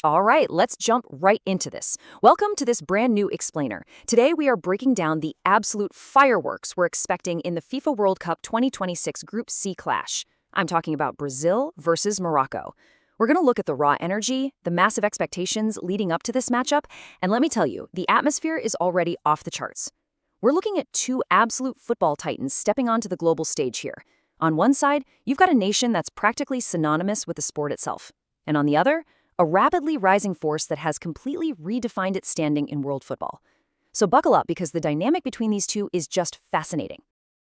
All right, let's jump right into this. Welcome to this brand new explainer. Today we are breaking down the absolute fireworks we're expecting in the FIFA World Cup 2026 Group C clash. I'm talking about Brazil versus Morocco. We're going to look at the raw energy, the massive expectations leading up to this matchup, and let me tell you, the atmosphere is already off the charts. We're looking at two absolute football titans stepping onto the global stage here. On one side, you've got a nation that's practically synonymous with the sport itself. And on the other, a rapidly rising force that has completely redefined its standing in world football. So buckle up because the dynamic between these two is just fascinating.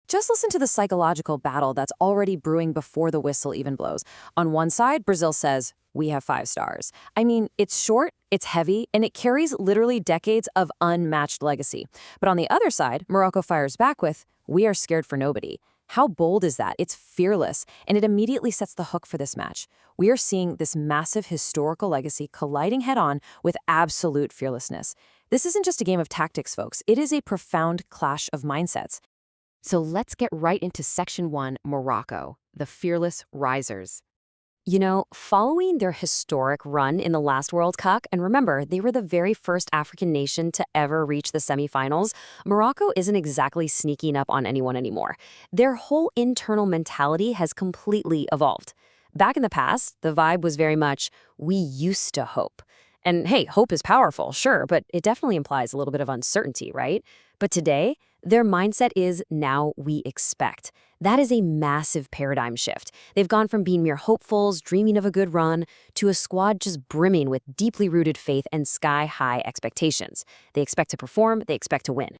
Just listen to the psychological battle that's already brewing before the whistle even blows. On one side, Brazil says, "We have 5 stars." I mean, it's short, it's heavy, and it carries literally decades of unmatched legacy. But on the other side, Morocco fires back with, "We are scared for nobody." How bold is that? It's fearless, and it immediately sets the hook for this match. We are seeing this massive historical legacy colliding head-on with absolute fearlessness. This isn't just a game of tactics, folks. It is a profound clash of mindsets. So let's get right into Section 1, Morocco, the fearless risers. You know, following their historic run in the last World Cup, and remember, they were the very first African nation to ever reach the semifinals, Morocco isn't exactly sneaking up on anyone anymore. Their whole internal mentality has completely evolved. Back in the past, the vibe was very much, "We used to hope." And hey, hope is powerful, sure, but it definitely implies a little bit of uncertainty, right? But today, their mindset is now we expect. That is a massive paradigm shift. They've gone from being mere hopefuls, dreaming of a good run, to a squad just brimming with deeply rooted faith and sky-high expectations. They expect to perform, they expect to win.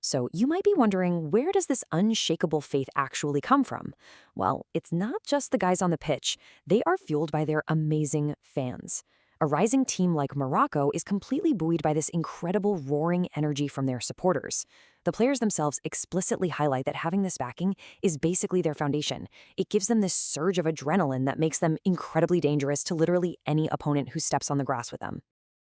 So you might be wondering, where does this unshakable faith actually come from? Well, it's not just the guys on the pitch. They are fueled by their amazing fans. A rising team like Morocco is completely buoyed by this incredible roaring energy from their supporters. The players themselves explicitly highlight that having this backing is basically their foundation. It gives them this surge of adrenaline that makes them incredibly dangerous to literally any opponent who steps on the grass with them.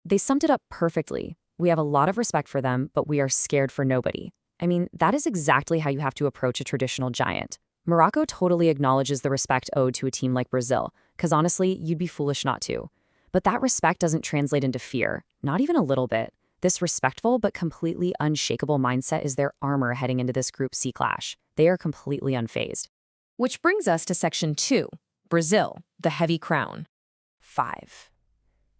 They summed it up perfectly. We have a lot of respect for them, but we are scared for nobody. I mean, that is exactly how you have to approach a traditional giant. Morocco totally acknowledges the respect owed to a team like Brazil, because honestly, you'd be foolish not to. But that respect doesn't translate into fear, not even a little bit. This respectful but completely unshakable mindset is their armor heading into this Group C clash. They are completely unfazed. Which brings us to Section 2, Brazil, the heavy crown. 5.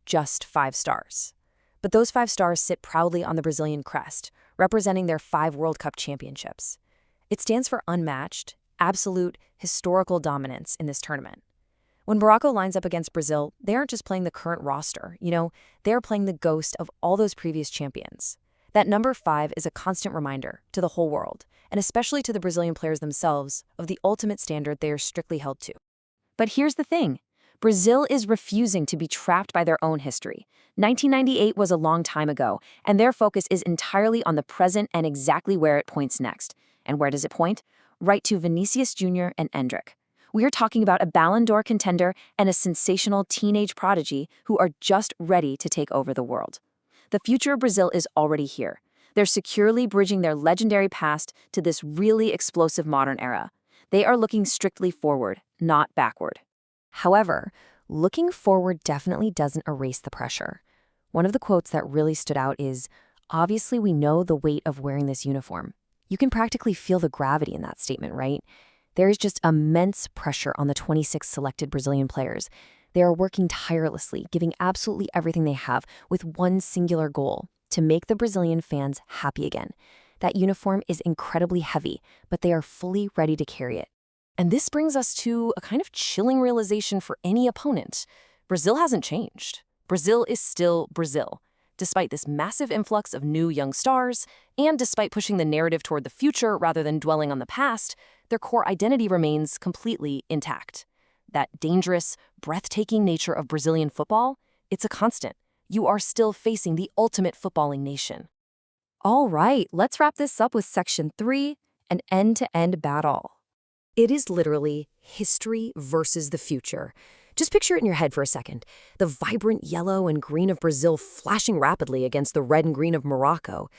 Just 5 stars. But those 5 stars sit proudly on the Brazilian crest, representing their 5 World Cup championships. It stands for unmatched, absolute, historical dominance in this tournament. When Morocco lines up against Brazil, they aren't just playing the current roster, they're playing the ghost of all those previous champions. That number 5 is a constant reminder to the whole world, and especially to the Brazilian players themselves, of the ultimate standard they are strictly held to. But here's the thing. Brazil is refusing to be trapped by their own history. 1998 was a long time ago, and their focus is entirely on the present and exactly where it points next. And where does it point? Right to Vinicius Jr. and Endrick. We are talking about a Ballon d'Or contender and a sensational teenage prodigy who are just ready to take over the world. The future of Brazil is already here. They're securely bridging their legendary past to this really explosive modern era. They are looking strictly forward, not backward. However, looking forward definitely doesn't erase the pressure. One of the quotes that really stood out is, "Obviously we know the weight of wearing this uniform." You can practically feel the gravity in that statement, right? There is just immense pressure on the 26 selected Brazilian players. They are working tirelessly, giving absolutely everything they have, with one singular goal: to make the Brazilian fans happy again. That uniform is incredibly heavy, but they are fully ready to carry it. And this brings us to a kind of chilling realization for any opponent. Brazil hasn't changed. Brazil is still Brazil. Despite this massive influx of new young stars, and despite pushing the narrative toward the future rather than dwelling on the past, their core identity remains completely intact. That dangerous, breathtaking nature of Brazilian football, it's a constant. You are still facing the ultimate footballing nation. All right, let's wrap this up with Section 3, an end-to-end battle. It is literally history versus the future. Just picture it in your head for a second. The vibrant yellow and green of Brazil flashing rapidly against the red and green of Morocco.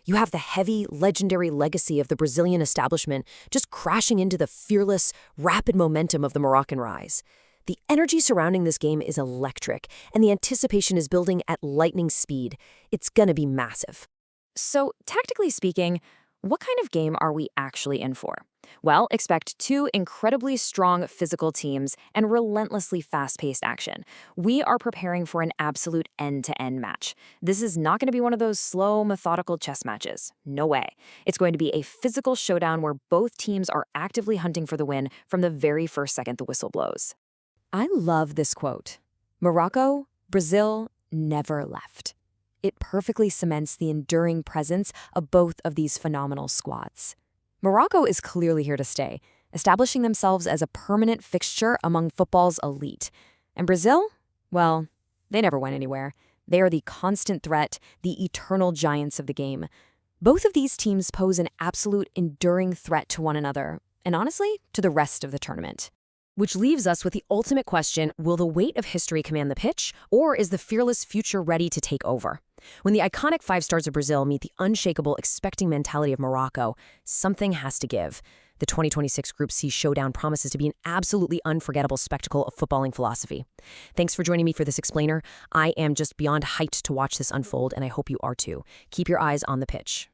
You have the heavy, legendary legacy of the Brazilian establishment just crashing into the fearless, rapid momentum of the Moroccan rise. The energy surrounding this game is electric, and the anticipation is building at lightning speed. It's gonna be massive. So, tactically speaking, what kind of game are we actually in for? Well, expect two incredibly strong physical teams and relentlessly fast-paced action. We are preparing for an absolute end-to-end match. This is not going to be one of those slow, methodical chess matches. No way. It's going to be a physical showdown where both teams are actively hunting for the win from the very first second the whistle blows. I love this quote. Morocco, Brazil, never left. It perfectly cements the enduring presence of both of these phenomenal squads. Morocco is clearly here to stay, establishing themselves as a permanent fixture among football's elite. And Brazil? Well, they never went anywhere. They are the constant threat, the eternal giants of the game. Both of these teams pose an absolute enduring threat to one another, and honestly, to the rest of the tournament. Which leaves us with the ultimate question, will the weight of history command the pitch, or is the fearless future ready to take over? When the iconic five stars of Brazil meet the unshakable, expecting mentality of Morocco, something has to give. The 2026 Group C showdown promises to be an absolutely unforgettable spectacle of footballing philosophy. Thanks for joining me for this explainer. I am just beyond hyped to watch this unfold, and I hope you are too. Keep your eyes on the pitch.